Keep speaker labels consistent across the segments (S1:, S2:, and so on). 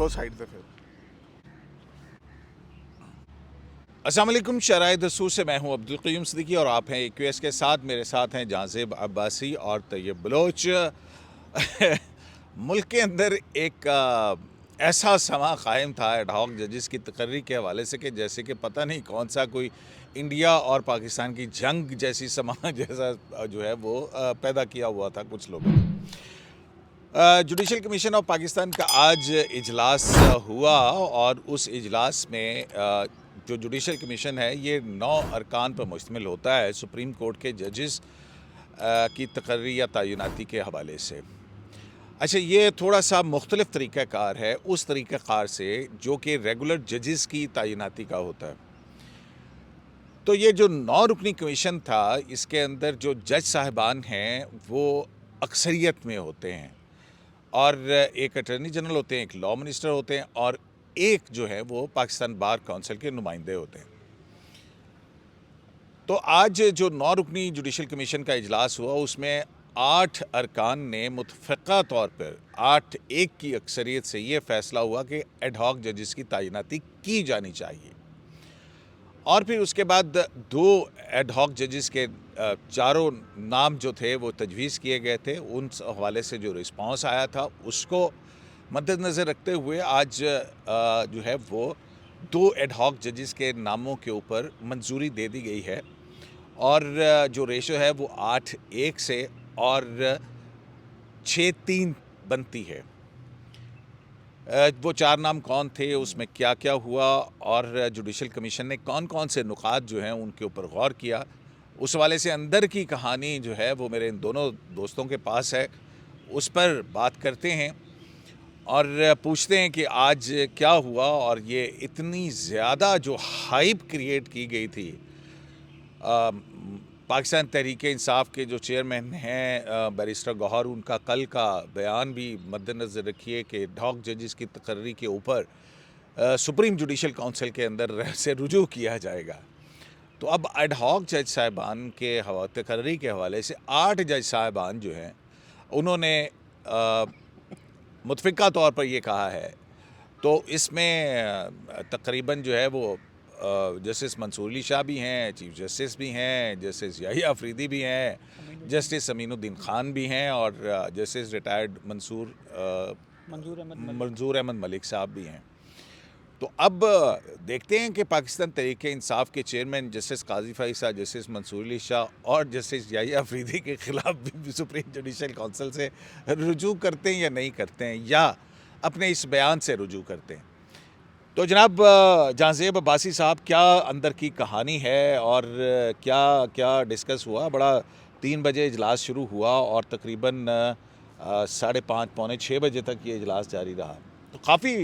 S1: रखो साइड पे फिर।
S2: अस्सलाम वालेकुम, शराय दस्तूर से मैं हूं अब्दुल क़य्यूम सिद्दीकी और आप हैं AQS के साथ। मेरे साथ हैं जाज़ेब अब्बासी और तैयब बलोच। मुल्क के अंदर एक ऐसा समा कायम था एडहॉक जजेस की तकर्री के हवाले से कि जैसे कि पता नहीं कौन सा कोई इंडिया और पाकिस्तान की जंग जैसी समा जैसा जो है वो पैदा किया हुआ था कुछ लोगों ने। जुडिशल कमीशन ऑफ पाकिस्तान का आज इजलास हुआ और उस इजलास में जो जुडिशल कमीशन है ये 9 अरकान पर मुश्तमिल होता है सुप्रीम कोर्ट के जजेस की तकर्री या तैनाती के हवाले से। अच्छा, ये थोड़ा सा मुख्तलिफ तरीक़ाकार है उस तरीक़ाकार से जो कि रेगुलर जजेस की तैनाती का होता है। तो ये जो 9 रुकनी कमीशन था इसके अंदर जो जज साहिबान हैं वो अक्सरियत में होते हैं और एक अटर्नी जनरल होते हैं, एक लॉ मिनिस्टर होते हैं और एक जो है वो पाकिस्तान बार काउंसिल के नुमाइंदे होते हैं। तो आज जो 9 रुकनी जुडिशल कमीशन का इजलास हुआ उसमें 8 अरकान ने मुतफ़क़ा तौर पर 8-1 की अक्सरियत से ये फ़ैसला हुआ कि एडहॉक जजेस की तैनाती की जानी चाहिए। और फिर उसके बाद 2 एडहॉक जजेस के चारों नाम जो थे वो तजवीज़ किए गए थे। उन हवाले से जो रिस्पॉन्स आया था उसको मद्देनज़र रखते हुए आज जो है वो 2 एडहॉक जजेस के नामों के ऊपर मंजूरी दे दी गई है और जो रेशो है वो 8-1 से और 6-3 बनती है। वो 4 नाम कौन थे, उसमें क्या क्या हुआ और जुडिशल कमीशन ने कौन कौन से नुकात जो हैं उनके ऊपर गौर किया, उस वाले से अंदर की कहानी जो है वो मेरे इन दोनों दोस्तों के पास है। उस पर बात करते हैं और पूछते हैं कि आज क्या हुआ और ये इतनी ज़्यादा जो हाइप क्रिएट की गई थी। पाकिस्तान तहरीक इंसाफ के जो चेयरमैन हैं बैरिस्टर गौहर, उनका कल का बयान भी मद्देनज़र रखिए कि एडहॉक जजेस की तकर्री के ऊपर सुप्रीम जुडिशल काउंसिल के अंदर से रुजू किया जाएगा। तो अब एडहॉक जज साहिबान के तकर्री के हवाले से 8 जज साहिबान जो हैं उन्होंने मुतफ़िक़ा तौर पर ये कहा है। तो इसमें तकरीबन जो है वो जस्टिस मंसूर अली शाह भी हैं, चीफ जस्टिस भी हैं, जस्टिस याहिया अफरीदी भी हैं, जस्टिस अमीनुद्दीन खान भी हैं और जस्टिस रिटायर्ड मंजूर अहमद मलिक साहब भी हैं। तो अब देखते हैं कि पाकिस्तान तहरीक इंसाफ के चेयरमैन जस्टिस काजी फ़ाइज़, जस्टिस मंसूर अली शाह और जस्टिस याहिया अफरीदी के ख़िलाफ़ भी सुप्रीम जुडिशल काउंसिल से रुजू करते हैं या नहीं करते हैं या अपने इस बयान से रुजू करते हैं। तो जनाब जाज़ेब अब्बासी साहब, क्या अंदर की कहानी है और क्या क्या डिस्कस हुआ? बड़ा 3 बजे इजलास शुरू हुआ और तकरीबन 5:30 पौने 6 बजे तक ये इजलास जारी रहा। तो काफ़ी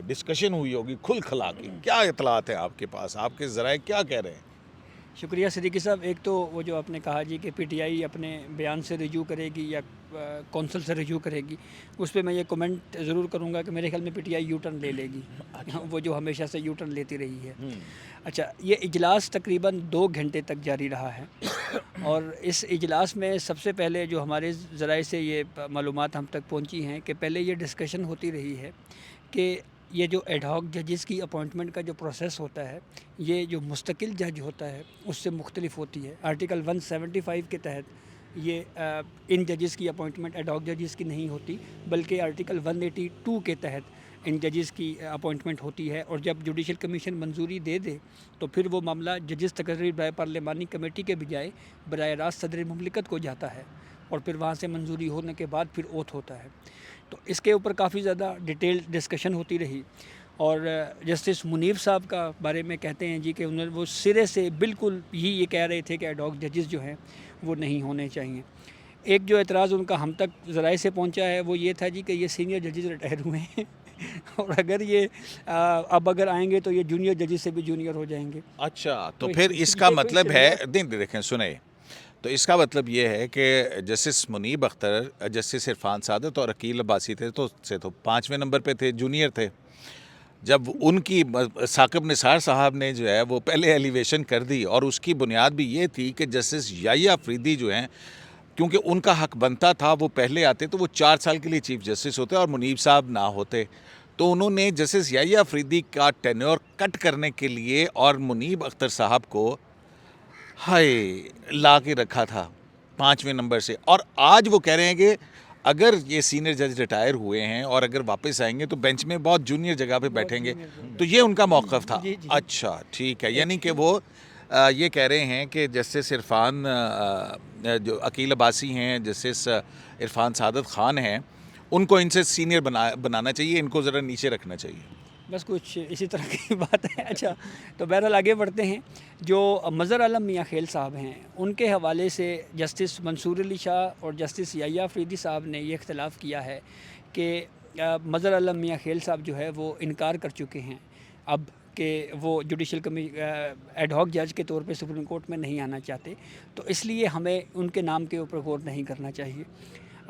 S2: डिस्कशन हुई होगी खुल खला के। क्या इतलात है आपके पास, आपके ज़राए क्या कह रहे हैं?
S3: शुक्रिया सिद्दीकी साहब। एक तो वो जो आपने कहा जी कि PTI अपने बयान से रिव्यू करेगी या कौंसल से रिव्यू करेगी, उस पर मैं ये कमेंट ज़रूर करूँगा कि मेरे ख्याल में PTI यू टर्न ले लेगी। अच्छा। वो जो हमेशा से यू टर्न लेती रही है। अच्छा, ये इजलास तकरीबन 2 घंटे तक जारी रहा है और इस इजलास में सबसे पहले जो हमारे ज़राए से ये मालूमात हम तक पहुँची हैं कि पहले ये डिस्कशन होती रही है कि ये जो एडहॉक जजेस की अपॉइंटमेंट का जो प्रोसेस होता है, ये जो मुस्तकिल जज होता है उससे मुख्तलिफ होती है। आर्टिकल 175 के तहत ये इन जजेस की अपॉइंटमेंट एडहॉक जजेस की नहीं होती, बल्कि आर्टिकल 182 के तहत इन जजेस की अपॉइंटमेंट होती है और जब जुडिशल कमीशन मंजूरी दे दे तो फिर वो मामला जजेस तकर्री बराए पार्लिमानी कमेटी के बजाय बराए रास्त सदर मुमलिकत को जाता है और फिर वहाँ से मंजूरी होने के बाद फिर ओथ होता है। तो इसके ऊपर काफ़ी ज़्यादा डिटेल डिस्कशन होती रही और जस्टिस मुनीब साहब का बारे में कहते हैं जी कि उन्होंने वो सिरे से बिल्कुल ही ये कह रहे थे कि एडहॉक जजेस जो हैं वो नहीं होने चाहिए। एक जो एतराज़ उनका हम तक ज़राए से पहुंचा है वो ये था जी कि ये सीनियर जजेस रिटायर हुए हैं और अगर ये अब अगर आएंगे तो ये जूनियर जजेस से भी जूनियर हो जाएंगे।
S2: अच्छा, तो फिर इसका मतलब है, देखें सुने, तो इसका मतलब ये है कि जस्टिस मुनीब अख्तर, जस्टिस इरफान सादत और अकील अब्बासी थे तो 5वें नंबर पे थे, जूनियर थे। जब उनकी साकिब निसार साहब ने जो है वो पहले एलिवेशन कर दी और उसकी बुनियाद भी ये थी कि जस्टिस याहिया अफरीदी जो हैं, क्योंकि उनका हक बनता था वो पहले आते तो वो 4 साल के लिए चीफ जस्टिस होते और मुनीब साहब ना होते। तो उन्होंने जस्टिस याहिया अफरीदी का टेन्योर कट करने के लिए और मुनीब अख्तर साहब को हाय ला के रखा था 5वें नंबर से, और आज वो कह रहे हैं कि अगर ये सीनियर जज रिटायर हुए हैं और अगर वापस आएंगे तो बेंच में बहुत जूनियर जगह पे बैठेंगे। तो ये उनका मौक़िफ़ था।
S3: जी, जी।
S2: अच्छा ठीक है, यानी कि वो ये कह रहे हैं कि जस्टिस इरफान जो अकील अब्बासी हैं, जस्टिस इरफान सादत ख़ान हैं, उनको इनसे सीनियर बनाना चाहिए, इनको ज़रा नीचे रखना चाहिए।
S3: बस कुछ इसी तरह की बात है। अच्छा, तो बहरहाल आगे बढ़ते हैं। जो मज़हर आलम मियाँ खेल साहब हैं, उनके हवाले से जस्टिस मंसूर अली शाह और जस्टिस याहिया अफरीदी साहब ने ये इख्तलाफ किया है कि मज़हर आलम मियाँ खेल साहब जो है वो इनकार कर चुके हैं अब कि वो जुडिशल एड हॉक जज के तौर पे सुप्रीम कोर्ट में नहीं आना चाहते, तो इसलिए हमें उनके नाम के ऊपर गौर नहीं करना चाहिए।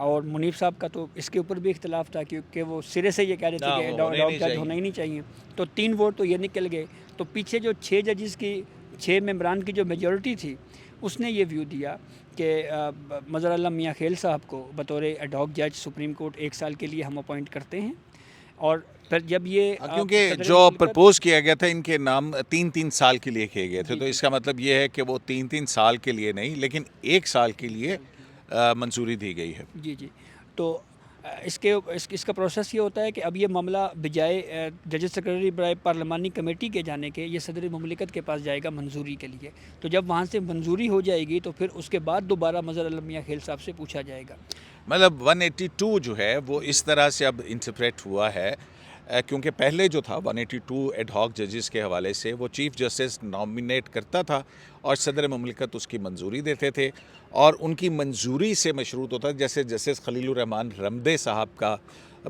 S3: और मुनीब साहब का तो इसके ऊपर भी इख्तलाफ था, क्योंकि वो सिरे से ये कह रहे थे कि एड हॉक जज होना ही नहीं चाहिए। तो 3 वोट तो ये निकल गए। तो पीछे जो 6 जजेस की 6 मेंबरान की जो मेजॉरिटी थी, उसने ये व्यू दिया कि मज़हर आलम मियाँ खेल साहब को बतौर एड हॉक जज सुप्रीम कोर्ट 1 साल के लिए हम अपॉइंट करते हैं। और फिर जब ये
S2: क्योंकि जो प्रपोज किया गया था इनके नाम 3-3 साल के लिए किए गए थे, तो इसका मतलब ये है कि वो 3-3 साल के लिए नहीं, लेकिन 1 साल के लिए मंजूरी दी गई है।
S3: जी, जी। तो इसका प्रोसेस ये होता है कि अब ये मामला बजाय जजेस सेक्रेटरी बराए पार्लिमानी कमेटी के जाने के, ये सदर मुमलिकत के पास जाएगा मंजूरी के लिए। तो जब वहाँ से मंजूरी हो जाएगी तो फिर उसके बाद दोबारा मज़हर आलम मियाँ खेल साहब से पूछा जाएगा।
S2: मतलब 182 जो है वो इस तरह से अब इंटरप्रेट हुआ है, क्योंकि पहले जो था 182 एड हॉक जजेस के हवाले से वो चीफ़ जस्टिस नॉमिनेट करता था और सदर मुमलिकत उसकी मंजूरी देते थे, और उनकी मंजूरी से मशरूत होता, जैसे जस्टिस खलीलुर रहमान रमदे साहब का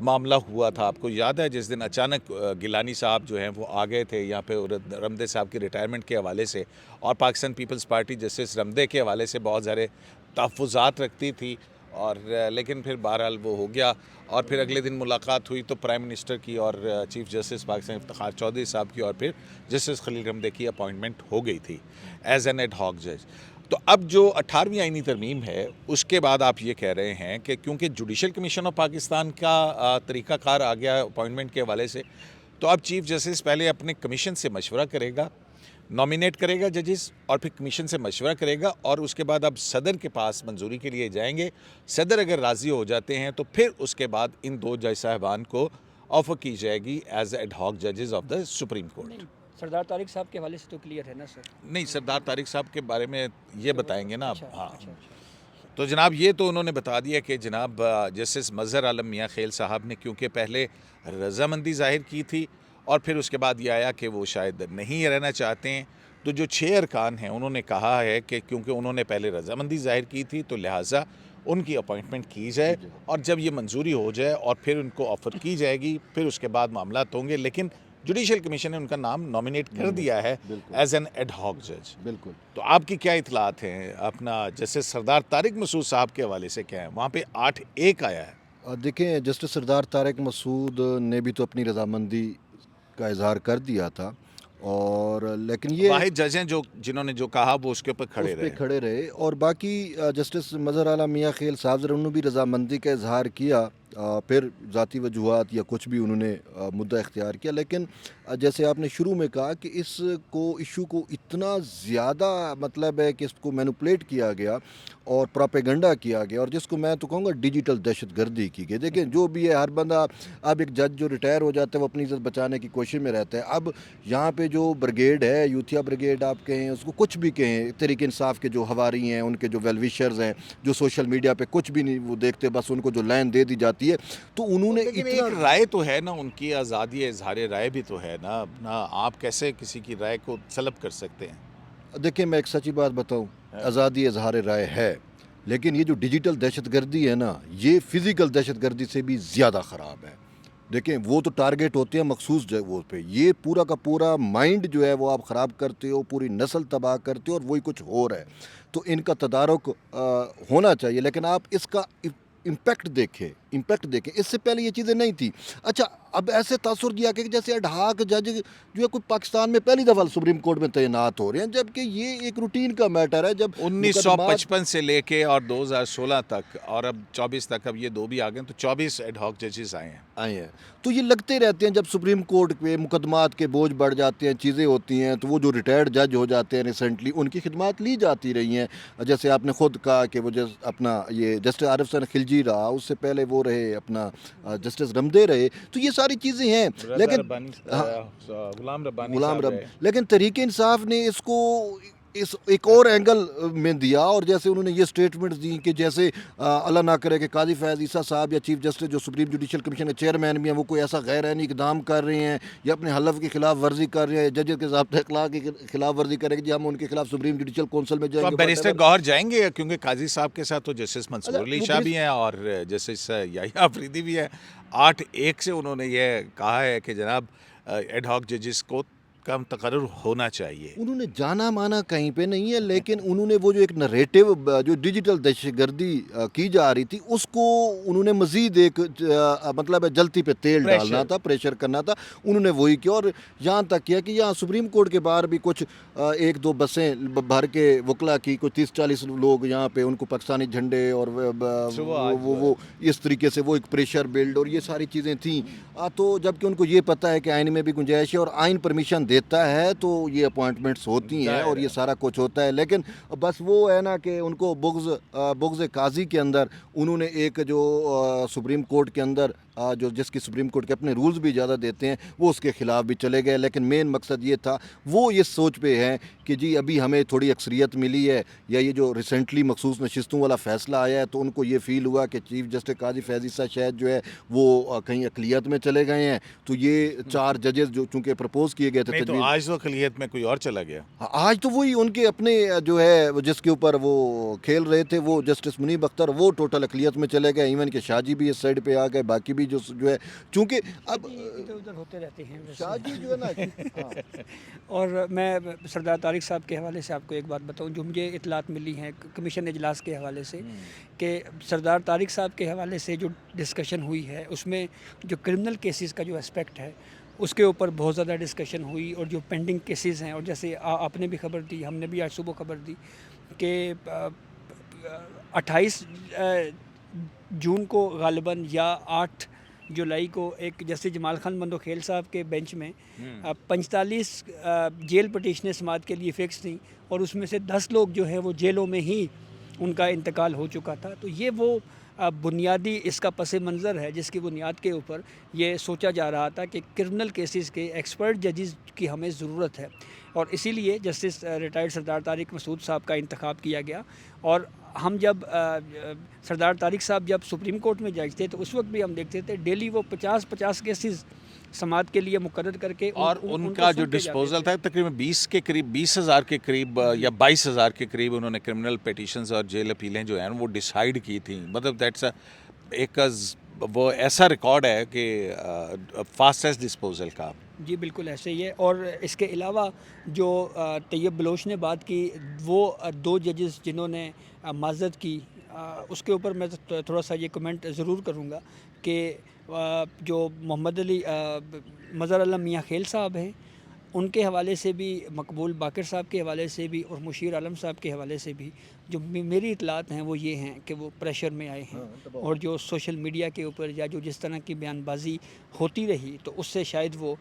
S2: मामला हुआ था। आपको याद है जिस दिन अचानक गिलानी साहब जो हैं वो आ गए थे यहाँ पे रमदे साहब की रिटायरमेंट के हवाले से, और Pakistan Peoples Party Justice Ramday के हवाले से बहुत सारे तहफ़्फ़ुज़ात रखती थी, और लेकिन फिर बहरहाल वो हो गया। और फिर अगले दिन मुलाकात हुई तो प्राइम मिनिस्टर की और चीफ जस्टिस पाकिस्तान इफ्तिखार चौधरी साहब की, और फिर जस्टिस खलील रमदे की अपॉइंटमेंट हो गई थी एज एन एड हॉक जज। तो अब जो 18वीं आईनी तरमीम है उसके बाद आप ये कह रहे हैं कि क्योंकि जुडिशल कमीशन ऑफ पाकिस्तान का तरीक़ाकार आ गया अपॉइंटमेंट के हवाले से, तो अब चीफ जस्टिस पहले अपने कमीशन से मशवरा करेगा, नॉमिनेट करेगा जजेस, और फिर कमीशन से मशवरा करेगा, और उसके बाद अब सदर के पास मंजूरी के लिए जाएंगे। सदर अगर राज़ी हो जाते हैं तो फिर उसके बाद इन 2 जज साहबान को ऑफ़र की जाएगी एज एड हॉक जजेस ऑफ द सुप्रीम कोर्ट।
S3: सरदार तारिक साहब के हवाले से तो क्लियर है ना सर?
S2: नहीं, सरदार तारिक साहब के बारे में ये बताएंगे ना आप।
S3: अच्छा,
S2: हाँ,
S3: अच्छा, अच्छा।
S2: तो जनाब ये तो उन्होंने बता दिया कि जनाब जस्टिस मज़हर आलम मियाँ खेल साहब ने क्योंकि पहले रजामंदी ज़ाहिर की थी और फिर उसके बाद ये आया कि वो शायद नहीं रहना चाहते हैं, तो जो 6 अरकान हैं उन्होंने कहा है कि क्योंकि उन्होंने पहले रजामंदी ज़ाहिर की थी तो लिहाजा उनकी अपॉइंटमेंट की जाए, और जब ये मंजूरी हो जाए और फिर उनको ऑफ़र की जाएगी, फिर उसके बाद मामलात होंगे। लेकिन जुडिशल कमीशन ने उनका नाम नॉमिनेट कर दिया है एज एन एड हॉक जज।
S1: बिल्कुल।
S2: तो आपकी क्या इतलात हैं अपना जैसे सरदार तारिक मसूद साहब के हवाले से, क्या है वहाँ पे 8-1 आया है?
S1: देखें, जस्टिस सरदार तारिक मसूद ने भी तो अपनी रजामंदी का इजहार कर दिया था, और लेकिन ये
S2: वाहिद जज हैं जो जिन्होंने जो कहा वो उसके ऊपर खड़े
S1: उस पे
S2: रहे।
S1: खड़े रहे। और बाकी जस्टिस मज़हर आलम मियाँ खेल साहब ज़रा उन्होंने भी रजामंदी का इजहार किया, फिर ज़ाती वजूहात या कुछ भी उन्होंने मुद्दा इख्तियार किया। लेकिन जैसे आपने शुरू में कहा कि इशू को इतना ज़्यादा मतलब है कि इसको मैनिपुलेट किया गया और प्रोपेगेंडा किया गया, और जिसको मैं तो कहूँगा डिजिटल दहशतगर्दी की गई। देखिए जो भी है, हर बंदा, अब एक जज जो रिटायर हो जाता है वो अपनी इज्जत बचाने की कोशिश में रहता है। अब यहाँ पे जो ब्रिगेड है, यूथिया ब्रिगेड आप कहें, उसको कुछ भी कहें, तहरीक इंसाफ के जो हवारी हैं, उनके जो वेलविशर्स हैं, जो सोशल मीडिया पे कुछ भी नहीं वो देखते, बस उनको जो लाइन दे दी जाती है, तो उन्होंने
S2: लेकिन
S1: इतना
S2: एक राय तो है ना, उनकी आज़ादी इजहार राय भी तो है ना, अपना आप कैसे किसी की राय को तलब कर सकते हैं?
S1: देखिए, मैं एक सच्ची बात बताऊं, आज़ादी इजहार राय है, लेकिन ये जो डिजिटल दहशतगर्दी है ना, ये फ़िज़िकल दहशतगर्दी से भी ज़्यादा ख़राब है। देखें, वो तो टारगेट होते हैं मखसूस जगहों पे, ये पूरा का पूरा माइंड जो है वो आप ख़राब करते हो, पूरी नस्ल तबाह करते हो, और वही कुछ हो रहा है। तो इनका तदारुक होना चाहिए, लेकिन आप इसका इम्पैक्ट देखें, इम्पैक्ट देखें, इससे पहले ये चीज़ें नहीं थी। अच्छा, अब ऐसे तासुर दिया कि जैसे एडहाक जज जो है कोई पाकिस्तान में पहली दफ़ा सुप्रीम कोर्ट में तैनात हो रहे हैं, जबकि ये एक रूटीन का मैटर है। जब मुकदमात
S2: 1955 से लेके और 2016 तक और अब 24 तक, अब ये 2 भी आ गए, तो 24 एडहॉक जजेस आए हैं।
S1: आए हैं, तो ये लगते रहते हैं जब सुप्रीम कोर्ट पे मुकदमात के बोझ बढ़ जाते हैं, चीज़ें होती हैं, तो वो जो रिटायर्ड जज हो जाते हैं रिसेंटली, उनकी खिदमत ली जाती रही हैं। जैसे आपने ख़ुद कहा कि वो अपना ये जस्टिस आरिफ हसन खिलजी रहा, उससे पहले वो रहे अपना जस्टिस रमदे रहे, तो ये सारी चीज़ें हैं। लेकिन
S2: गुलाम रब्बानी
S1: गुलाम
S2: साहब
S1: रब
S2: रहे।
S1: लेकिन तहरीक इंसाफ ने इसको इस एक और एंगल में दिया, और जैसे उन्होंने ये स्टेटमेंट्स दी कि जैसे अल्लाह ना करे कि काजी फैज़ ईसा साहब या चीफ जस्टिस जो सुप्रीम जुडिशल कमीशन के चेयरमैन भी हैं, वो कोई ऐसा गैर आईनी इकदाम कर रहे हैं या अपने हलफ की खिलाफ वर्जी कर रहे हैं, जजेस के ज़ाब्ते अखलाक की खिलाफ वर्जी करेंगे जी, हम उनके खिलाफ सुप्रीम जुडिशल कौंसिल में
S2: तो
S1: जाएंगे।
S2: अब बैरिस्टर
S1: whatever।
S2: गौहर जाएंगे, क्योंकि काजी साहब के साथ तो जस्टिस मंसूर
S1: अच्छा,
S2: अली
S1: वो
S2: शाह
S1: बैरिस-
S2: भी हैं और जस्टिस याहिया अफरीदी भी है। 8-1 से उन्होंने ये कहा है कि जनाब एडहॉक जजेस को कम तकर्रुर होना चाहिए।
S1: उन्होंने जाना माना कहीं पे नहीं है, लेकिन उन्होंने वो जो एक नरेटिव जो डिजिटल दहशतगर्दी की जा रही थी, उसको उन्होंने मज़ीद एक मतलब है जलती पे तेल
S2: प्रेशर।
S1: डालना था, प्रेशर करना था, उन्होंने वही किया। और यहाँ तक किया कि यहाँ सुप्रीम कोर्ट के बाहर भी कुछ 1-2 बसें भर के वकला की, कुछ 30-40 लोग यहाँ पे, उनको पाकिस्तानी झंडे और
S2: सुबह आज
S1: वो इस तरीके से वो एक प्रेशर बिल्ड और ये सारी चीज़ें थी। तो जबकि उनको ये पता है कि आइन में भी गुंजाइश है और आइन परमिशन देता है, तो ये अपॉइंटमेंट्स होती हैं और ये सारा कुछ होता है। लेकिन बस वो है ना कि उनको बुग़्ज़ काजी के अंदर उन्होंने एक जो सुप्रीम कोर्ट के अंदर जो जिसकी सुप्रीम कोर्ट के अपने रूल्स भी ज़्यादा देते हैं, वो उसके ख़िलाफ़ भी चले गए। लेकिन मेन मकसद ये था, वो ये सोच पे है कि जी अभी हमें थोड़ी अक्सरियत मिली है, या ये जो रिसेंटली मखसूस नशिस्तों वाला फ़ैसला आया है, तो उनको ये फ़ील हुआ कि चीफ जस्टिस काजी फैज़ ईसा शायद जो है वो कहीं अक़लियत में चले गए हैं। तो ये 4 जजेस जो चूँकि प्रपोज़ किए गए थे,
S2: नहीं तो आज तो अक़लियत में कोई और चला गया।
S1: आज तो वही उनके अपने जो है जिसके ऊपर वो खेल रहे थे, वो जस्टिस मुनीब अख्तर, वो टोटल अक़लियत में चले गए। इवन के शाहजी भी इस साइड पे आ गए, बाकी भी जो है, चूँकि अब
S3: इधर उधर होते रहते हैं वैसे।
S1: शाहजी जो है ना हाँ।
S3: और मैं सरदार तारिक साहब के हवाले से आपको एक बात बताऊं, जो मुझे इतलात मिली हैं कमीशन इजलास के हवाले से, कि सरदार तारिक साहब के हवाले से जो डिस्कशन हुई है, उसमें जो क्रिमिनल केसेस का जो एस्पेक्ट है, उसके ऊपर बहुत ज़्यादा डिस्कशन हुई। और जो पेंडिंग केसेस हैं, और जैसे आपने भी खबर दी, हमने भी आज सुबह खबर दी कि 28 जून को गालिबन या 8 जुलाई को एक जस्टिस जमाल खान मंदोखेल साहब के बेंच में 45 जेल पटिशनें समात के लिए फ़िक्स थी, और उसमें से 10 लोग जो है वो जेलों में ही उनका इंतकाल हो चुका था। तो ये वो बुनियादी इसका पस मंज़र है जिसकी बुनियाद के ऊपर ये सोचा जा रहा था कि क्रिमिनल केसेस के एक्सपर्ट जजेस की हमें ज़रूरत है, और इसीलिए जस्टिस रिटायर्ड सरदार तारिक मसूद साहब का इंतखाब किया गया। और हम जब सरदार तारिक साहब जब सुप्रीम कोर्ट में जज थे, तो उस वक्त भी हम देखते थे डेली वो 50-50 केसेस समात के लिए मुकर्रर करके
S2: और उनका जो डिस्पोजल था तकरीबन 20 के करीब, 20,000 के करीब या 22,000 के करीब उन्होंने क्रिमिनल पिटिशंस और जेल अपीलें जो हैं वो डिसाइड की थी। मतलब दैट्स वो ऐसा रिकॉर्ड है कि फास्टेस्ट डिस्पोजल का।
S3: जी बिल्कुल ऐसे ही है। और इसके अलावा जो तैयब बलोच ने बात की, वो 2 जजेस जिन्होंने माज़रत की, उसके ऊपर मैं थोड़ा सा ये कमेंट ज़रूर करूँगा कि जो मोहम्मद अली मज़हर अल्लाह मियाँ खेल साहब हैं, उनके हवाले से भी, मकबूल बाकर साहब के हवाले से भी, और मुशीर आलम साहब के हवाले से भी जो मेरी इतलात हैं वो ये हैं कि वो प्रेशर में आए हैं। और जो सोशल मीडिया के ऊपर या जो जिस तरह की बयानबाजी होती रही, तो उससे शायद वो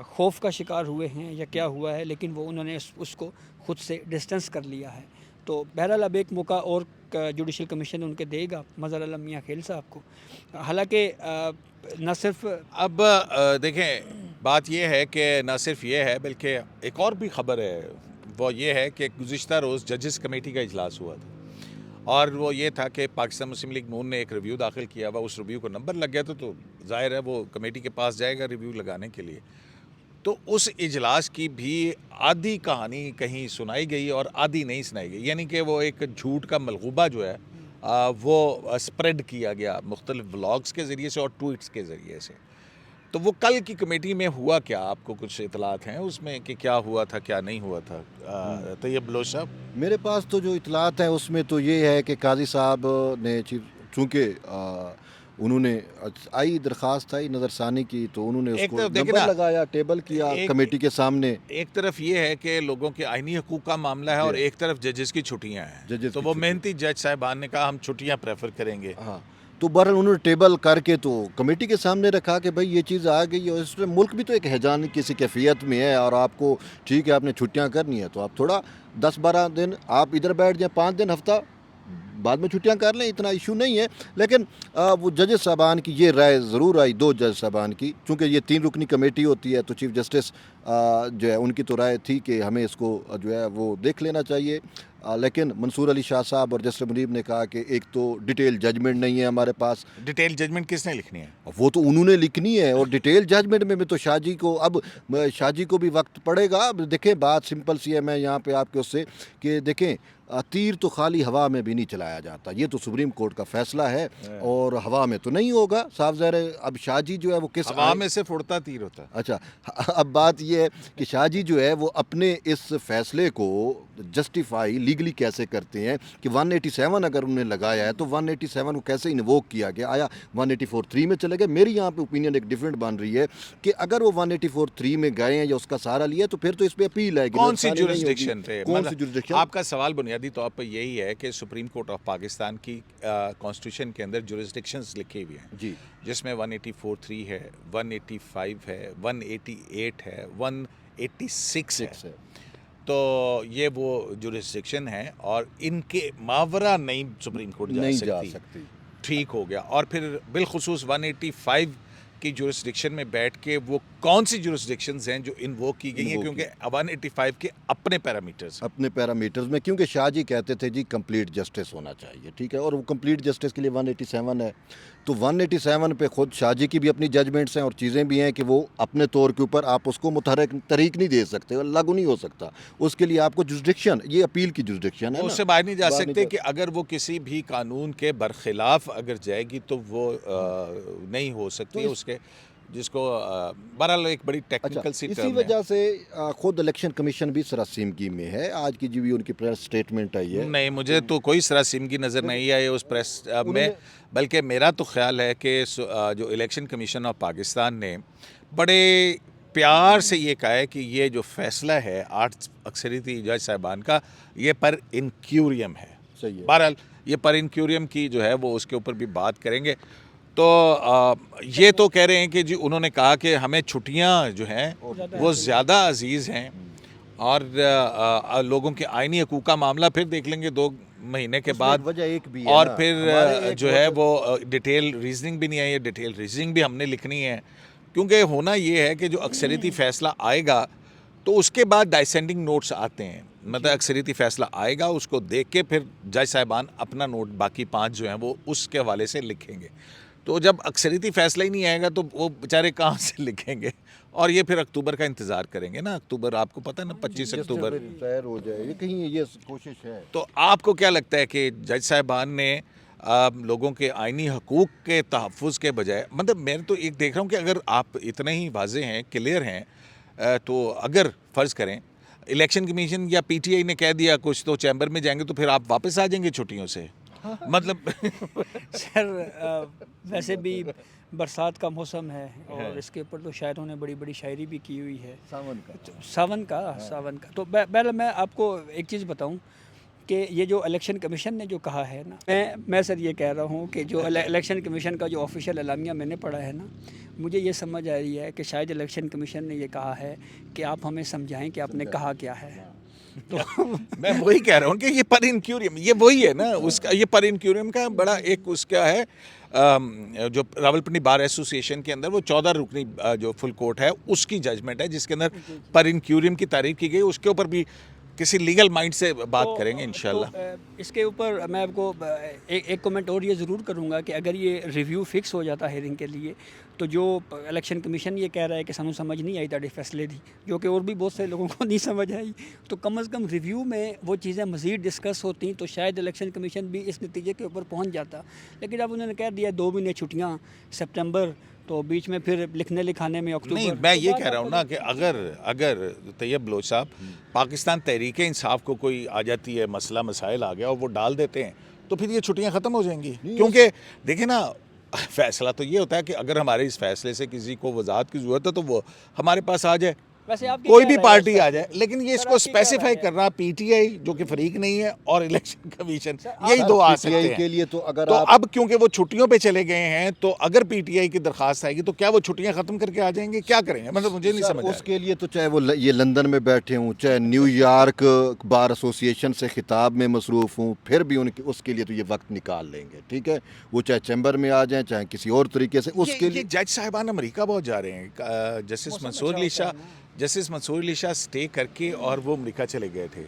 S3: खौफ का शिकार हुए हैं या क्या हुआ है, लेकिन वो उन्होंने उसको ख़ुद से डिस्टेंस कर लिया है। तो बहरहाल अब एक मौका और जुडिशल कमीशन उनके देगा मज़हर अल्लाह मियाँ खेल साहब को। हालांकि न सिर्फ
S2: अब देखें, बात यह है कि न सिर्फ ये है बल्कि एक और भी ख़बर है, वो ये है कि गुज़िश्ता रोज़ जजेस कमेटी का इजलास हुआ था, और वो ये था कि पाकिस्तान मुस्लिम लीग नून ने एक रिव्यू दाखिल किया हुआ, उस रिव्यू को नंबर लग गया था, तो जाहिर है वो कमेटी के पास जाएगा रिव्यू लगाने के लिए। तो उस इजलास की भी आधी कहानी कहीं सुनाई गई और आधी नहीं सुनाई गई, यानी कि वो एक झूठ का मलगूबा जो है वो स्प्रेड किया गया मुख्तलिफ व्लॉग्स के ज़रिए से और ट्वीट्स के ज़रिए से। तो वो कल की कमेटी में हुआ क्या, आपको कुछ इतलात हैं उसमें कि क्या हुआ था क्या नहीं हुआ था? तैयब बलोच साहब,
S1: मेरे पास तो जो इतलात हैं उसमें तो ये है कि काजी साहब ने चूँकि उन्होंने आई दरख्वास्त आई नज़रसानी की, तो उन्होंने
S2: एक
S1: उसको
S2: तरफ देखिए
S1: नंबर
S2: ना,
S1: लगाया, टेबल किया
S2: एक
S1: कमेटी के सामने।
S2: एक तरफ ये है कि लोगों के आईनी हकूक़ का मामला है और
S1: जी,
S2: एक तरफ जजेस की छुट्टियां हैं,
S1: जजेस
S2: तो
S1: की
S2: वो
S1: छुट्टी।
S2: मेहनती जज साहिबान ने कहा हम छुट्टियां प्रेफर करेंगे।
S1: हाँ, तो बहरहाल उन्होंने टेबल करके तो कमेटी के सामने रखा कि भाई ये चीज़ आ गई है, इसमें मुल्क भी तो एक हैजान किसी कैफियत में है, और आपको ठीक है आपने छुट्टियां करनी है तो आप थोड़ा 10-12 दिन आप इधर बैठ जाएं, 5 दिन हफ्ता बाद में छुट्टियां कर लें, इतना इशू नहीं है। लेकिन वो जजेस साहबान की ये राय ज़रूर आई, 2 जज साहबान की, चूँकि ये 3 रुकनी कमेटी होती है तो चीफ जस्टिस जो है उनकी तो राय थी कि हमें इसको जो है वो देख लेना चाहिए। लेकिन मंसूर अली शाह साहब और जस्टिस मुनीब ने कहा कि एक तो डिटेल जजमेंट नहीं है हमारे पास।
S2: डिटेल जजमेंट किसने लिखनी है?
S1: वो तो उन्होंने लिखनी है, और डिटेल जजमेंट में भी तो शाहजी को अब शाहजी को भी वक्त पड़ेगा। अब देखें बात सिंपल सी है, मैं यहाँ पे आपके उससे कि देखें तीर तो खाली हवा में भी नहीं चलाया जाता, ये तो सुप्रीम कोर्ट का फैसला है, और हवा में तो नहीं होगा, साफ ज़ाहिर है। अब शाहजी जो है वो किस
S2: हवा में सिर्फ उड़ता तीर होता है।
S1: अच्छा, अब बात यह है कि शाहजी जो है वो अपने इस फैसले को जस्टिफाई लीगली कैसे करते हैं कि 187 अगर उन्होंने लगाया है तो 187 को कैसे इन्वोक किया गया, आया 184(3) में चले गए। मेरी यहाँ पे ओपिनियन एक डिफरेंट बन रही है कि अगर वो 184(3) में गए हैं या उसका सहारा लिया तो फिर तो इस पे अपील है।
S2: कौन सी जुरिस्डिक्शन पे?
S1: कौन सी
S2: मतलब
S1: जुरिस्डिक्शन?
S2: आपका सवाल बुनियादी तौर पर यही है कि सुप्रीम कोर्ट ऑफ पाकिस्तान की कॉन्स्टिट्यूशन के अंदर जुरिस्डिक्शंस लिखी हुई हैं,
S1: जी,
S2: जिसमें 184(3) है, 185 है, 188 है, 186 है। तो ये वो जुरिस्डिक्शन है और इनके मावरा नहीं सुप्रीम कोर्ट
S1: नहीं
S2: जा
S1: जा
S2: सकती।
S1: सकती।
S2: ठीक हो गया। और फिर बिलखुसूस 185 की जुरिस्डिक्शन में बैठ के वो कौन सी जुरिस्डिक्शंस हैं जो इन्वोक की गई हैं,
S1: इन्वोक
S2: क्योंकि 185 के अपने पैरामीटर्स हैं।
S1: अपने पैरामीटर्स में, क्योंकि शाहजी कहते थे जी कंप्लीट जस्टिस होना चाहिए, ठीक है, और वो कंप्लीट जस्टिस के लिए 187 है। तो 187 पे खुद शाहजी की भी अपनी जजमेंट्स हैं और चीज़ें भी हैं कि वो अपने तौर के ऊपर आप उसको मुतहरक तरीक नहीं दे सकते, लागू नहीं हो सकता। उसके लिए आपको जुरिस्डिक्शन, ये अपील की जुरिस्डिक्शन है
S2: वो
S1: ना,
S2: उससे बाहर नहीं जा
S1: बाहर नहीं
S2: सकते
S1: जा
S2: कि अगर वो किसी भी कानून के बरखिलाफ अगर जाएगी तो वो नहीं हो सकती है
S1: इस-
S2: उसके, जिसको बहरहाल एक बड़ी
S1: अच्छा,
S2: टेक्निकल सी
S1: इसी
S2: टर्म है।
S1: वजह से खुद इलेक्शन कमिशन भी सरासिमगी में है। आज की जो भी उनकी प्रेस स्टेटमेंट आई है,
S2: नहीं, मुझे तो कोई सरासिमगी नज़र नहीं आई उस प्रेस में, बल्कि मेरा तो ख्याल है कि जो इलेक्शन कमीशन ऑफ पाकिस्तान ने बड़े प्यार से ये कहा है कि ये जो फैसला है 8 अक्सरियती जज साहिबान का, ये पर इनक्यूरियम है।
S1: सही है।
S2: बहरहाल ये पर इनक्यूरियम की जो है वो उसके ऊपर भी बात करेंगे। तो ये तो कह रहे हैं कि जी उन्होंने कहा कि हमें छुट्टियां जो हैं वो ज़्यादा अजीज़ हैं, और लोगों के आइनी हकूक़ का मामला फिर देख लेंगे 2 महीने के
S1: उसमें
S2: बाद।
S1: वजह एक भी है
S2: और
S1: ना,
S2: फिर
S1: हमारे एक
S2: जो है वो डिटेल रीजनिंग भी नहीं है, ये डिटेल रीजनिंग भी हमने लिखनी है, क्योंकि होना ये है कि जो अक्सरियती फ़ैसला आएगा तो उसके बाद डाइसेंडिंग नोट्स आते हैं, मतलब अक्सरियती फ़ैसला आएगा उसको देख के फिर जज साहिबान अपना नोट बाकी 5 जो हैं वो उसके हवाले से लिखेंगे। तो जब अक्सरियती फ़ैसला ही नहीं आएगा तो वो बेचारे कहाँ से लिखेंगे, और ये फिर अक्टूबर का इंतज़ार करेंगे ना। अक्टूबर आपको पता है ना, 25 अक्टूबर।
S1: रिटायर हो जाए, ये कहीं ये कोशिश है।
S2: तो आपको क्या लगता है कि जज साहिबान ने लोगों के आइनी हकूक़ के तहफ़्फ़ुज़ के बजाय, मतलब मैं तो एक देख रहा हूँ कि अगर आप इतने ही वाज़े हैं, क्लियर हैं, तो अगर फ़र्ज़ करें इलेक्शन कमीशन या पीटीआई ने कह दिया कुछ तो चैम्बर में जाएंगे तो फिर आप वापस आ जाएंगे छुट्टियों से, मतलब
S3: सर वैसे भी बरसात का मौसम है और इसके ऊपर तो शायरों ने बड़ी बड़ी शायरी भी की हुई है,
S1: सावन का।
S3: तो सावन का। तो पहले मैं आपको एक चीज़ बताऊं कि ये जो इलेक्शन कमीशन ने जो कहा है ना, मैं सर ये कह रहा हूँ कि जो इलेक्शन कमीशन का जो ऑफिशियल एलामिया मैंने पढ़ा है ना, मुझे ये समझ आ रही है कि शायद इलेक्शन कमीशन ने ये कहा है कि आप हमें समझाएं कि आपने कहा क्या है। तो
S2: मैं वही कह रहा हूँ कि ये पर इनक्यूरियम, ये वही है ना उसका, ये पर इनक्यूरियम का बड़ा एक उसका है, जो रावलपिंडी बार एसोसिएशन के अंदर वो 14 रुकनी जो फुल कोर्ट है उसकी जजमेंट है जिसके अंदर पर इनक्यूरियम की तारीफ की गई। उसके ऊपर भी किसी लीगल माइंड से बात करेंगे इंशाल्लाह।
S3: तो इसके ऊपर मैं आपको एक कमेंट और ये ज़रूर करूँगा कि अगर ये रिव्यू फिक्स हो जाता हेयरिंग के लिए, तो जो इलेक्शन कमीशन ये कह रहा है कि सानू समझ नहीं आई ताड़े फैसले दी, जो कि और भी बहुत से लोगों को नहीं समझ आई, तो कम अज़ कम रिव्यू में वो चीज़ें मज़ीद डिस्कस होती तो शायद इलेक्शन कमीशन भी इस नतीजे के ऊपर पहुँच जाता। लेकिन अब उन्होंने कह दिया 2 महीने छुट्टियाँ सितंबर, तो बीच में फिर लिखने लिखाने में अक्टूबर।
S2: नहीं, मैं ये कह रहा हूँ ना कि अगर तैयब बलोच साहब पाकिस्तान तहरीक इंसाफ को कोई आ जाती है, मसला मसाइल आ गया और वो डाल देते हैं, तो फिर ये छुट्टियां ख़त्म हो जाएंगी। क्योंकि देखिए ना, फैसला तो ये होता है कि अगर हमारे इस फैसले से किसी को वजाहत की ज़रूरत है तो वो हमारे पास आ जाए,
S3: वैसे आपकी
S2: कोई
S3: क्या
S2: भी
S3: राय है
S2: पार्टी
S3: इस
S2: आ
S3: पर?
S2: जाए। लेकिन ये
S3: सर,
S2: इसको
S3: आपकी क्या राय
S2: स्पेसिफाई
S3: है?
S2: कर रहा पीटीआई जो कि फरीक नहीं है और इलेक्शन कमीशन,
S3: सर,
S2: यही
S3: आप
S2: दो आ
S1: पीटीआई
S2: सकते
S1: के
S2: हैं।
S1: लिए तो अगर
S2: तो
S1: आप
S2: अब क्योंकि वो छुट्टियों पे चले गए हैं, तो अगर पीटीआई की दरखास्त आएगी तो क्या वो छुट्टियां खत्म करके आ जाएंगे, क्या करेंगे? मतलब मुझे नहीं
S1: सर
S2: समझ आ रहा।
S1: उसके लिए तो चाहे वो ये लंदन में बैठे हों, चाहे न्यूयॉर्क बार एसोसिएशन से खिताब में मसरूफ़ हूँ, फिर भी उनके उसके लिए तो ये वक्त निकाल लेंगे, ठीक है। वो चाहे चैम्बर में आ जाएं, चाहे किसी और तरीके से उसके
S2: ये
S1: लिए।
S2: जज साहिबान अमेरिका बहुत जा रहे हैं। जस्टिस
S3: मौसम
S2: मंसूर
S3: अच्छा
S2: अली
S3: होता है
S2: शाह,
S3: ना।
S2: जस्टिस मंसूर अली शाह स्टे करके और वो अमेरिका चले गए थे।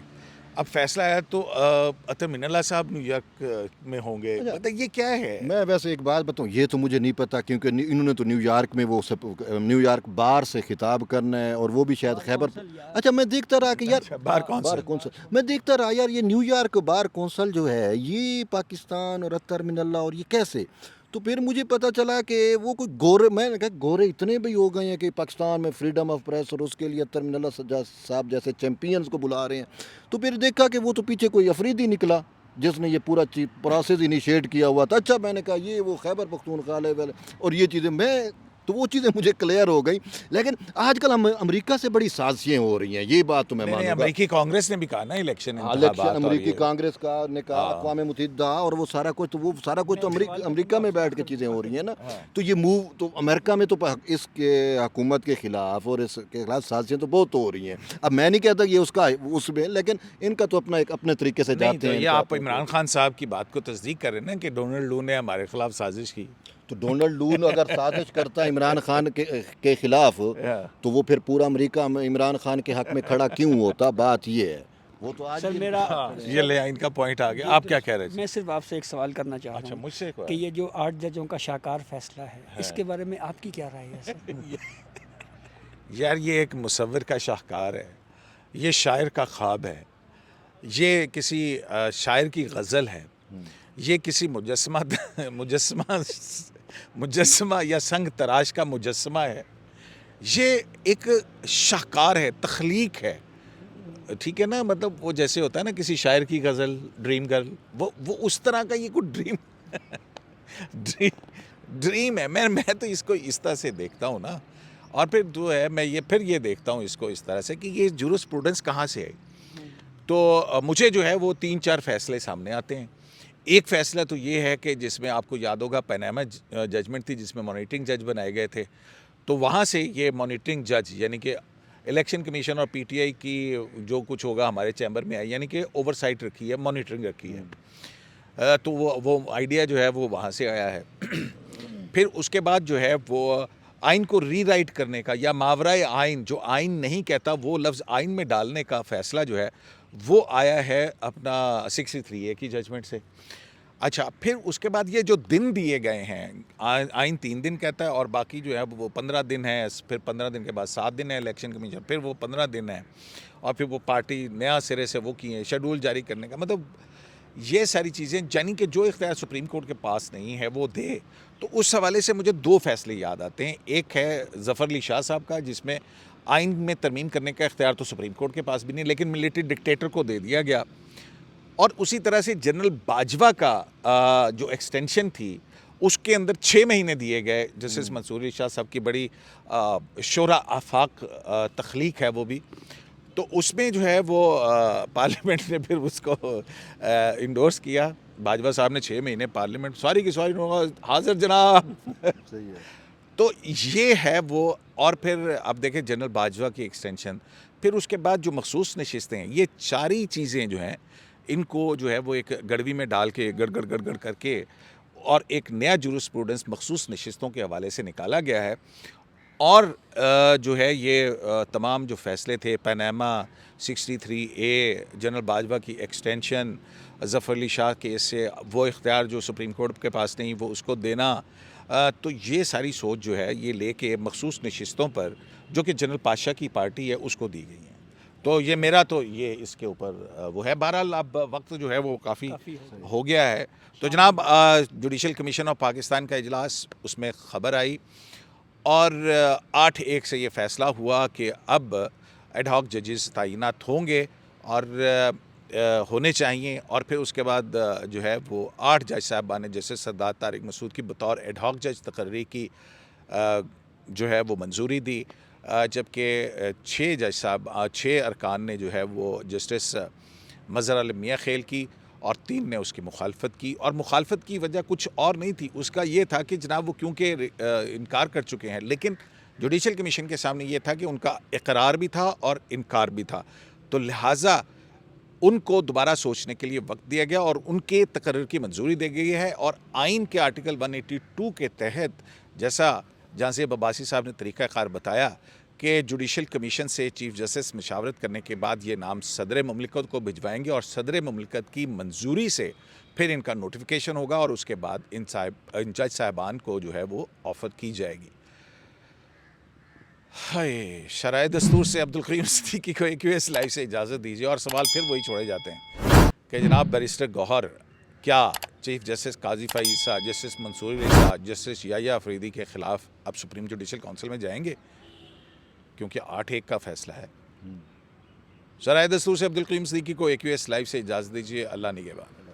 S2: अब फैसला आया तो अतर मिनल्ला साहब न्यूयॉर्क में होंगे।
S1: अच्छा,
S2: मतलब ये क्या है?
S1: मैं वैसे एक बात बताऊं, ये तो मुझे नहीं पता क्योंकि इन्होंने तो न्यूयॉर्क में वो सब न्यूयॉर्क बार से खिताब करना है और वो भी शायद
S3: बार
S1: खैबर।
S3: कौंसल यार।
S1: अच्छा, मैं देखता रहा कि यार
S2: अच्छा, बार
S1: बार
S2: कौंसिल।
S1: कौंसल, मैं देखता रहा यार ये न्यूयॉर्क बार कौंसल जो है ये पाकिस्तान और अतर मिनल्ला और ये कैसे। तो फिर मुझे पता चला कि वो कोई गोरे, मैंने कहा गोरे इतने भी हो गए हैं कि पाकिस्तान में फ्रीडम ऑफ प्रेस और उसके लिए अतर मिनल्ला साहब जैसे चैम्पियंस को बुला रहे हैं। तो फिर देखा कि वो तो पीछे कोई अफरीदी निकला जिसने ये पूरा प्रोसेस इनिशिएट किया हुआ था। अच्छा, मैंने कहा ये वो खैबर पख्तूनख्वा वाले और ये चीज़ें, मैं तो वो चीज़ें मुझे क्लियर हो गई। लेकिन आजकल हम अमेरिका से बड़ी साजिशें हो रही हैं, ये बात तो मैं
S2: नहीं नहीं,
S1: मानूंगा।
S2: अमेरिकी कांग्रेस ने भी कहा ना इलेक्शन
S1: हाँ, इलेक्शन
S2: इंतखाबात और
S1: अमेरिकी
S2: ये।
S1: कांग्रेस का ने कहा,
S2: हाँ
S1: अक़वाम मुत्तहिदा और वो सारा कुछ, तो वो सारा कुछ तो
S3: मैं सवाल
S1: अमेरिका
S3: करूंगा
S1: में
S3: आपसे
S1: बैठ के
S3: आखिर
S1: चीज़ें हो रही हैं ना।
S2: हाँ।
S1: तो ये मूव तो अमेरिका में तो इसके हुकूमत के ख़िलाफ़ और इसके खिलाफ साजिशें तो बहुत हो रही हैं। अब मैं नहीं कहता कि ये उसका उसमें, लेकिन इनका तो अपना एक अपने तरीके से
S2: नहीं
S1: जाते
S2: तो
S1: हैं,
S2: ये
S1: इनका
S2: आप
S1: अपना
S2: इमरान खान साहब की बात को तस्दीक कर रहे हैं ना कि डोनाल्ड लू ने हमारे खिलाफ साजिश की।
S1: तो डोनाल्ड लू अगर साजिश करता है इमरान खान के खिलाफ, तो वो फिर पूरा अमेरिका इमरान खान के हक में खड़ा क्यों होता? बात ये है। वो तो आज
S3: सर
S1: भी
S3: मेरा
S2: हाँ, ये
S3: सर,
S2: ले इनका पॉइंट आ गया।
S3: ये
S2: आप
S3: तो
S2: क्या कह रहे थे?
S3: मैं सिर्फ आपसे एक सवाल करना चाह रहा
S2: अच्छा,
S3: हूँ
S2: मुझसे
S3: कि ये जो 8 जजों का शाकार फैसला है इसके बारे में आपकी क्या राय है सर?
S2: यार ये एक मुसव्विर का शाहकार है, ये शायर का ख्वाब है, ये किसी शायर की गज़ल है, ये किसी मुजस्समा मुजस्समा मुजस्समा या संग तराश का मुजस्समा है। ये एक शाहकार है, तख्लीक है, ठीक है ना। मतलब वो जैसे होता है ना किसी शायर की गज़ल, ड्रीम गर्ल, वो उस तरह का ये कोई ड्रीम ड्रीम है। मैं तो इसको इस तरह से देखता हूँ ना। और फिर जो है मैं ये देखता हूँ इसको इस तरह से कि ये जूरिस्प्रूडेंस कहाँ से आई। तो मुझे जो है वो 3-4 फैसले सामने आते हैं। एक फ़ैसला तो ये है कि जिसमें आपको याद होगा पनामा जजमेंट थी जिसमें मॉनिटरिंग जज बनाए गए थे। तो वहाँ से ये मॉनिटरिंग जज यानी कि इलेक्शन कमीशन और पीटीआई की जो कुछ होगा हमारे चैम्बर में आई, यानी कि ओवरसाइट रखी है, मॉनिटरिंग रखी है। तो वो आइडिया जो है वो वहाँ से आया है। फिर उसके बाद जो है वो आइन को रीराइट करने का या मावराए आइन, जो आइन नहीं कहता वो लफ्ज़ आइन में डालने का फ़ैसला जो है वो आया है अपना 63A की जजमेंट से। अच्छा, फिर उसके बाद ये जो दिन दिए गए हैं, आइन 3 दिन कहता है और बाकी जो है वो 15 दिन है, फिर 15 दिन के बाद 7 दिन है इलेक्शन कमीशन, फिर वो 15 दिन है और फिर वो पार्टी नया सिरे से वो किए शेड्यूल जारी करने का। मतलब ये सारी चीज़ें यानी कि जो इख्तियार सुप्रीम कोर्ट के पास नहीं है वो दे। तो उस हवाले से मुझे 2 फैसले याद आते हैं। एक है ज़फ़र अली शाह साहब का जिसमें आइन में तरमीम करने का इख्तियार तो सुप्रीम कोर्ट के पास भी नहीं, लेकिन मिलिट्री डिक्टेटर को दे दिया गया। और उसी तरह से जनरल बाजवा का जो एक्सटेंशन थी उसके अंदर 6 महीने दिए गए। जस्टिस मंसूर अली शाह साहब की बड़ी शोरा आफाक तख्लीक है वो भी। तो उसमें जो है वो पार्लियामेंट ने फिर उसको इंडोर्स किया। बाजवा साहब ने 6 महीने पार्लियामेंट सॉरी की सॉरी हाजिर जनाब
S1: सही है।
S2: तो ये है वो। और फिर अब देखें जनरल बाजवा की एक्सटेंशन, फिर उसके बाद जो मखसूस नशिस्तें हैं, ये सारी चीज़ें जो हैं इनको जो है वो एक गड़वी में डाल के गड़ करके और एक नया जूरिस्प्रूडेंस मखसूस नशिस्तों के हवाले से निकाला गया है। और जो है ये तमाम जो फ़ैसले थे पनामा 63A, जनरल बाजवा की एक्सटेंशन, ज़फ़र अली शाह केस से वो इख्तियार जो सुप्रीम कोर्ट के पास नहीं वो उसको देना, तो ये सारी सोच जो है ये लेके मखसूस नशिस्तों पर जो कि जनरल पातशाह की पार्टी है उसको दी गई है। तो ये मेरा तो ये इसके ऊपर वो है। बहरहाल अब वक्त जो है वो काफ़ी हो गया है। तो जनाब जुडिशल कमीशन ऑफ पाकिस्तान का इजलास, उसमें ख़बर आई और 8-1 से ये फ़ैसला हुआ कि अब एडहॉक जजेस तैनात होंगे और होने चाहिए। और फिर उसके बाद जो है वो 8 जज साहबान ने जैसे सरदार तारिक मसूद की बतौर एडहॉक जज तकर्री की जो है वो मंजूरी दी, जबकि 6 जज साहब 6 अरकान ने जो है वो जस्टिस मज़हर आलम मियाँ खेल की और 3 ने उसकी मुखालफत की। और मुखालफत की वजह कुछ और नहीं थी, उसका ये था कि जनाब वो क्योंकि इनकार कर चुके हैं, लेकिन जुडिशल कमीशन के सामने ये था कि उनका इकरार भी था और इनकार भी था, तो लिहाजा उनको दोबारा सोचने के लिए वक्त दिया गया और उनके तकर्र की मंजूरी दी गई है। और आइन के आर्टिकल 182 के तहत, जैसा जांसिब अब्बासी साहब ने तरीक़ाकार बताया कि जुडिशल कमीशन से चीफ जस्टिस मशावरत करने के बाद ये नाम सदर ममलिकत को भिजवाएंगे और सदर ममलिकत की मंजूरी से फिर इनका नोटिफिकेशन होगा और उसके बाद इन जज साहबान को जो है वो ऑफ़र की जाएगी। हाय शराय दस्तूर से अब्दुल करीम सिद्दीकी को AQS लाइव से इजाज़त दीजिए। और सवाल फिर वही छोड़े जाते हैं कि जनाब बैरिस्टर गौहर क्या चीफ जस्टिस काजी फ़ाइज़, जस्टिस मंसूर रज़ा, जस्टिस याह्या अफरीदी के ख़िलाफ़ अब सुप्रीम जुडिशल काउंसिल में जाएंगे, क्योंकि 8-1 का फ़ैसला है। शराय दस्तूर से अब्दुल करीम सिद्दीकी को AQS लाइव से इजाज़त दीजिए। अल्लाह निगहबान।